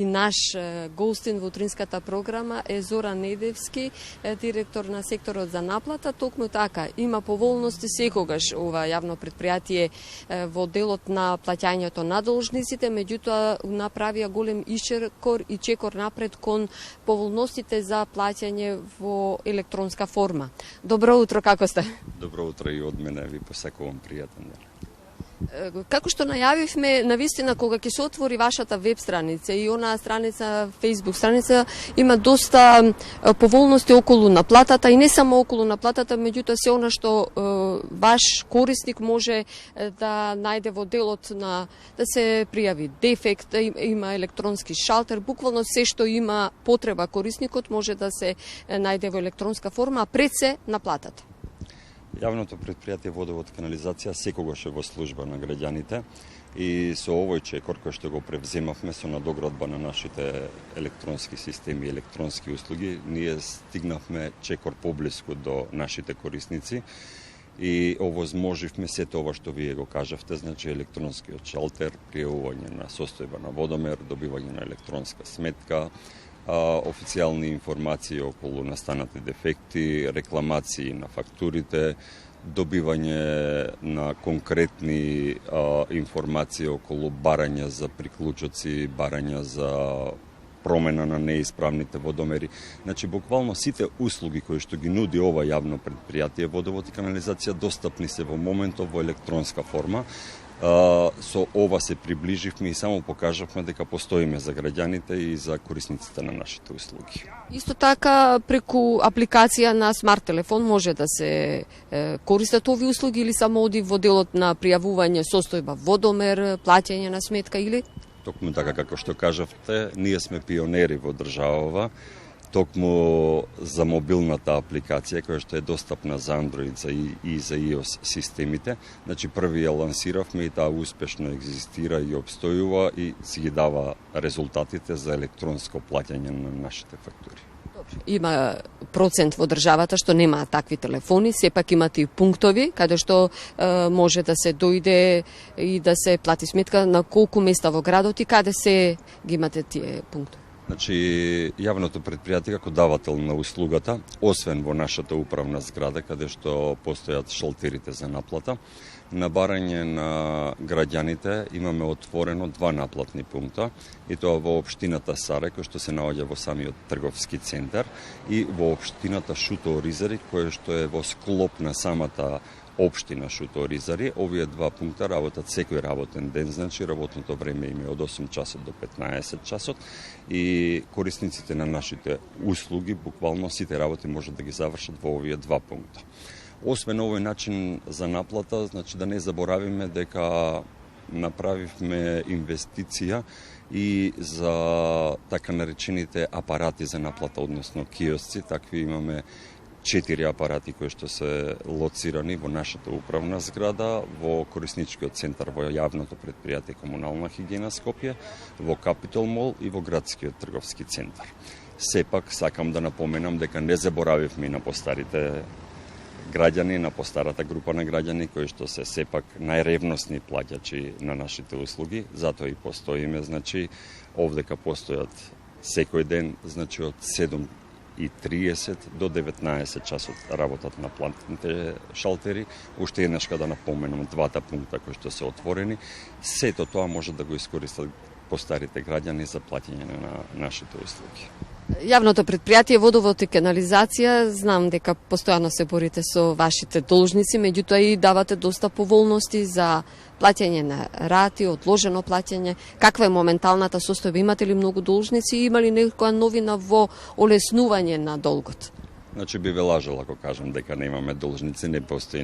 И наш гостин во утринската програма е Зоран Недевски, директор на секторот за наплата. Токму така, има поволности секогаш ова јавно предпријатие во делот на плаќањето на должниците, меѓутоа направија голем исчекор и чекор напред кон поволностите за плаќање во електронска форма. Добро утро, како сте? Добро утро и од мене, ви посакувам пријатен ден. Како што најавивме, навистина кога ќе се отвори вашата веб страница и онаа страница, Facebook страница, има доста поволности околу наплатата и не само околу наплатата, меѓутоа се она што ваш корисник може да најде во делот на да се пријави дефект, има електронски шалтер, буквално се што има потреба корисникот може да се најде во електронска форма, а пред се наплатата. Јавното предпријатие Водовод канализација секогаш е во служба на граѓаните и со овој чекор кој што го превземавме со надоградба на нашите електронски системи и електронски услуги, ние стигнавме чекор поблиску до нашите корисници и овозможивме сето ова што вие го кажавте, значи електронскиот шалтер, пријавување на состојба на водомер, добивање на електронска сметка, официјални информации околу настанати дефекти, рекламации на фактурите, добивање на конкретни информации околу барања за приклучоци, барања за промена на неисправните водомери. Значи, буквално сите услуги кои што ги нуди ова јавно предпријатие Водовод и канализација достапни се во моментов во електронска форма. Со ова се приближивме и само покажавме дека постоиме за граѓаните и за корисниците на нашите услуги. Исто така, преку апликација на смарт телефон може да се користат овие услуги или само оди во делот на пријавување состојба водомер, плаќање на сметка или? Токму така како што кажавте, ние сме пионери во државава, токму за мобилната апликација која што е достапна за Android и за iOS системите. Значи први ја лансиравме и таа успешно екзистира и обстојува и си ги дава резултатите за електронско плаќање на нашите фактури. Има процент во државата што немаат такви телефони, сепак имате и пунктови каде што може да се дојде и да се плати сметка на колку места во градот и каде се ги имате тие пунктови. Значи, јавното предпријатие како давател на услугата, освен во нашата управна зграда, каде што постојат шалтерите за наплата, на барање на граѓаните имаме отворено 2 наплатни пункта, и тоа во општината Саре, кој што се наоѓа во самиот трговски центар, и во општината Шуто Оризари, кој што е во склоп на самата општина Шуто Оризари. Овие 2 пункта работат секој работен ден, значи работното време им е од 8 часот до 15 часот и корисниците на нашите услуги, буквално сите работи може да ги завршат во овие 2 пункта. Освен овој начин за наплата, значи да не заборавиме дека направивме инвестиција и за така наречените апарати за наплата, односно киосци, такви имаме 4 апарати кои што се лоцирани во нашата управна зграда, во корисничкиот центар во јавното предпријатие Комунална хигиена Скопје, во Капитол мол и во градскиот трговски центар. Сепак сакам да напоменам дека не заборавивме на постарите граѓани, на постарата група на граѓани кои што се сепак најревносни плаќачи на нашите услуги, затоа и постоиме, значи овдека постојат секој ден, значи од 7:30 до 19 часот работат на платните шалтери. Уште еднаш да напоменам 2 пункта кои што се отворени. Сето тоа може да го искористат постарите граѓани за плаќање на нашите услуги. Јавното предпријатие Водовод и канализација, знам дека постојано се борите со вашите должници, меѓутоа и давате доста поволности за плаќање на рати, одложено плаќање. Каква е моменталната состојба? Имате ли многу должници и има ли некоја новина во олеснување на долгот? Значи би ве лажал ако кажам дека немаме должници, не постои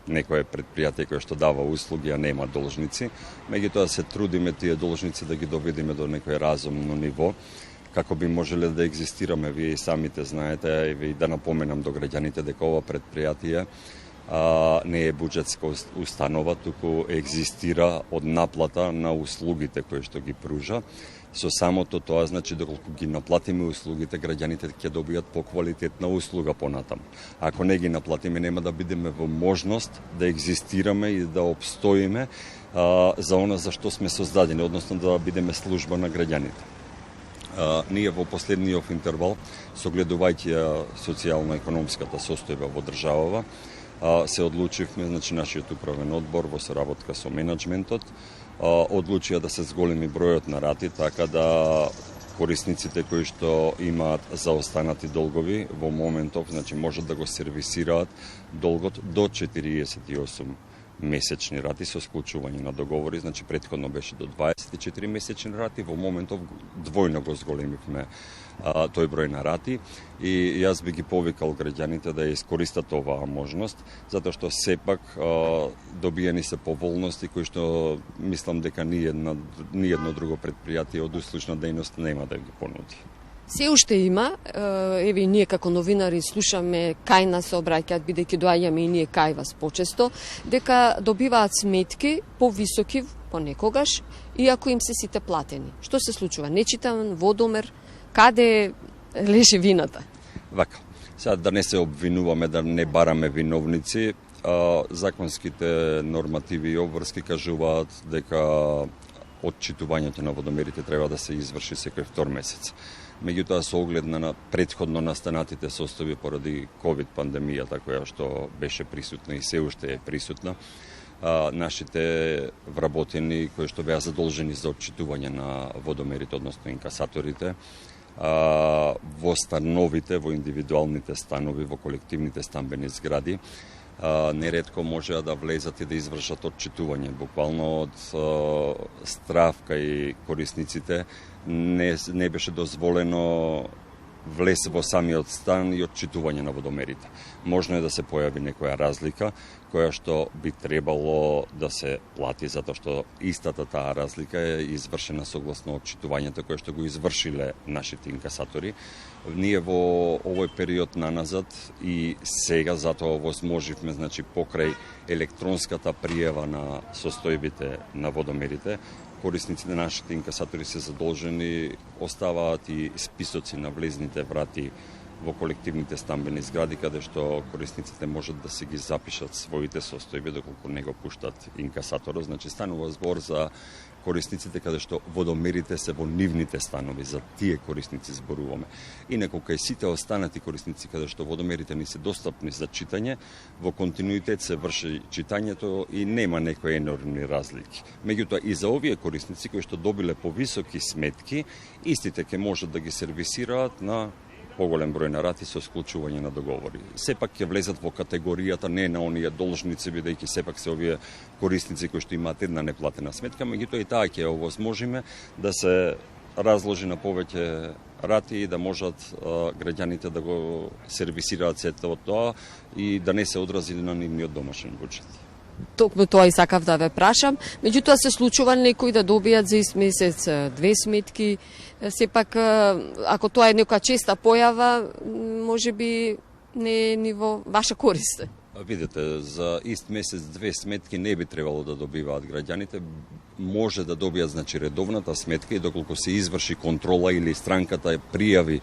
некое предпријатие кое што дава услуги, а нема должници. Меѓутоа се трудиме тие должници да ги доведеме до некој разумно ниво, како би можеле да екзистираме. Вие и самите знаете, и да напоменам до граѓаните дека ова предпријатие не е буџетска установа, туку екзистира од наплата на услугите кои што ги пружа. Со самото тоа значи доколку ги наплатиме услугите, граѓаните ќе добијат поквалитетна услуга понатаму. Ако не ги наплатиме, нема да бидеме во можност да екзистираме и да обстоиме за она за што сме создадени, односно да бидеме служба на граѓаните. Ние во последниот интервал, согледувајќи социјално-економската состојба во државава, се одлучивме, значи нашиот управен одбор во соработка со менаџментот, одлучија да се зголеми бројот на рати, така да корисниците кои што имаат заостанати долгови во моментов, значи можат да го сервисираат долгот до 48 месечни рати со склучување на договори, значи претходно беше до 24 месечни рати, во моментов двојно го зголемивме тој број на рати и јас би ги повикал граѓаните да ја искористат оваа можност, затоа што сепак добиени се поволности кои што мислам дека ни едно друго предпријатие од услучна дејност нема да ги понуди. Се уште има, еве и ние како новинари слушаме кај нас се обраќаат, бидејќи доаѓаме и ние кај вас почесто, дека добиваат сметки повисоки понекогаш, иако им се сите платени. Што се случува? Нечитан водомер, каде лежи вината? Вака, сега да не се обвинуваме, да не бараме виновници, законските нормативи и обврски кажуваат дека отчитувањето на водомерите треба да се изврши секој втор месец. Меѓутоа, со оглед на претходно настанатите состојби поради COVID пандемијата, која што беше присутна и се уште е присутна, нашите вработени кои што беа задолжени за отчитување на водомерите, односно инкасаторите, во становите, во индивидуалните станови, во колективните стамбени згради, неретко можеа да влезат и да извршат отчитување. Буквално од страв кај корисниците не беше дозволено влез во самиот стан и отчитување на водомерите. Можно е да се појави некоја разлика, која што би требало да се плати, затоа што истата таа разлика е извршена согласно отчитувањето кое што го извршиле нашите инкасатори. Ние во овој период наназад и сега затоа возможивме, значи покрај електронската пријава на состојбите на водомерите, корисниците на нашите инкасатори се задолжени, оставаат и списоци на влезните врати во колективните стамбени згради, каде што корисниците можат да си ги запишат своите состојби доколку не го пуштат инкасаторот. Значи станува збор за корисниците каде што водомерите се во нивните станови, за тие корисници зборуваме. Инаку кај сите останати корисници каде што водомерите ни се достапни за читање, во континуитет се врши читањето и нема некои енормни разлики. Меѓутоа и за овие корисници кои што добиле повисоки сметки, истите ќе можат да ги сервисираат на поголем број на рати со склучување на договори. Сепак ќе влезат во категоријата не на оние должници, бидејќи сепак се овие корисници кои што имаат една неплатена сметка, меѓутоа и таа ќе овозможиме да се разложи на повеќе рати и да можат граѓаните да го сервисираат сето тоа и да не се одрази на нивниот домашен буџет. Токму тоа и сакав да ве прашам. Меѓутоа се случува некои да добијат за ист месец две сметки. Сепак, ако тоа е нека честа појава, може би не е ни во ваша корист. Видете, за ист месец две сметки не би требало да добиваат граѓаните. Може да добијат, значи, редовната сметка и доколку се изврши контрола или странката пријави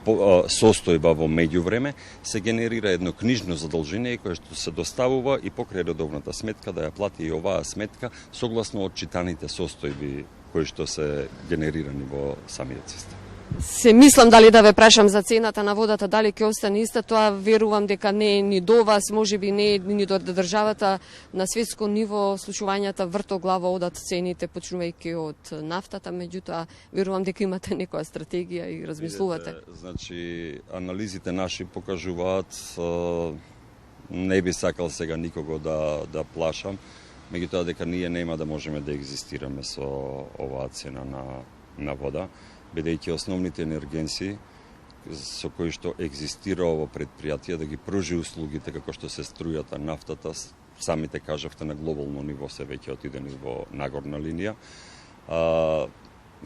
состојба во меѓувреме, се генерира едно книжно задолжение кое што се доставува и покрај редовната сметка да ја плати и оваа сметка согласно отчитаните состојби кои што се генерирани во самиот систем. Се мислам дали да ве прашам за цената на водата, дали ќе остане иста, тоа верувам дека не е ни до вас, можеби не е ни до државата. На светско ниво случувањата вртоглаво одат цените, почнувајќи од нафтата, меѓутоа верувам дека имате некоја стратегија и размислувате. Видете, значи, анализите наши покажуваат, не би сакал сега никого да плашам, меѓутоа дека ние нема да можеме да екзистираме со оваа цена на вода, бидејќи основните енергенси со кои што екзистира ово предпријатие да ги пружи услугите како што се струјата, нафтата, самите кажавте на глобално ниво се веќе отидени во нагорна линија.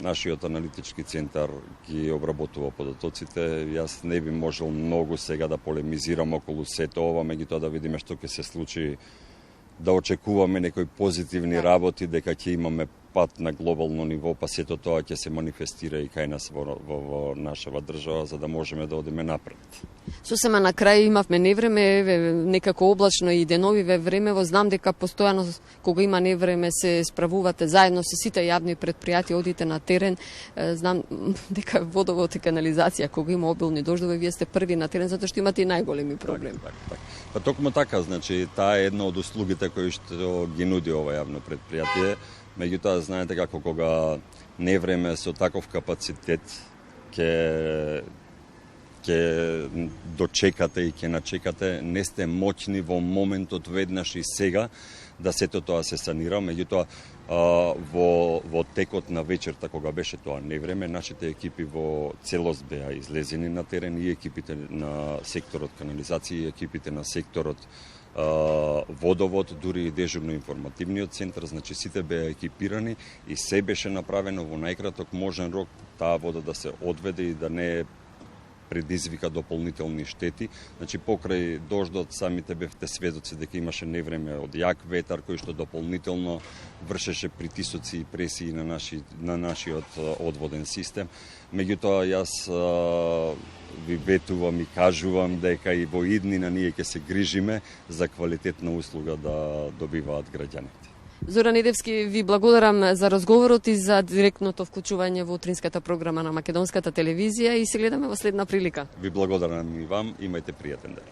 Нашиот аналитички центар ги обработува податоците. Јас не би можел многу сега да полемизирам околу сето ова, меѓутоа да видиме што ќе се случи, да очекуваме некои позитивни работи, дека ќе имаме пат на глобално ниво, па сето тоа ќе се манифестира и кај нас во нашава држава, за да можеме да одиме напред. Сосема на крај имавме невреме, некако облачно и деновиве времево. Знам дека постојано кога има невреме се справувате заедно со сите јавни предпријатија, одите на терен. Знам дека водовод и канализација кога има обилни дождови, вие сте први на терен затоа што имате и најголеми проблеми. Так. Па токму така, значи таа е една од услугите кои што ги нуди ова јавно предпријатие. Меѓутоа знаете како кога невреме со таков капацитет ќе дочекате и ќе начекате, не сте моќни во моментот веднаш и сега да сето тоа се санира. Меѓутоа во текот на вечерта кога беше тоа невреме, нашите екипи во целост беа излезени на терен, и екипите на секторот канализација, и екипите на секторот водовод, дури и дежурно-информативниот центар, значи сите беа екипирани и се беше направено во најкраток можен рок таа вода да се одведе и да не предизвика дополнителни штети. Значи покрај дождот самите бевте сведоци дека имаше невреме од јак ветар кој што дополнително вршеше притисоци и пресии на нашиот одводен систем. Меѓутоа јас ви ветувам и кажувам дека и во иднина ние ќе се грижиме за квалитетна услуга да добиваат граѓаните. Зоран Недевски, ви благодарам за разговорот и за директното вклучување во утринската програма на Македонската телевизија и се гледаме во следна прилика. Ви благодарам и вам, имајте пријатен ден.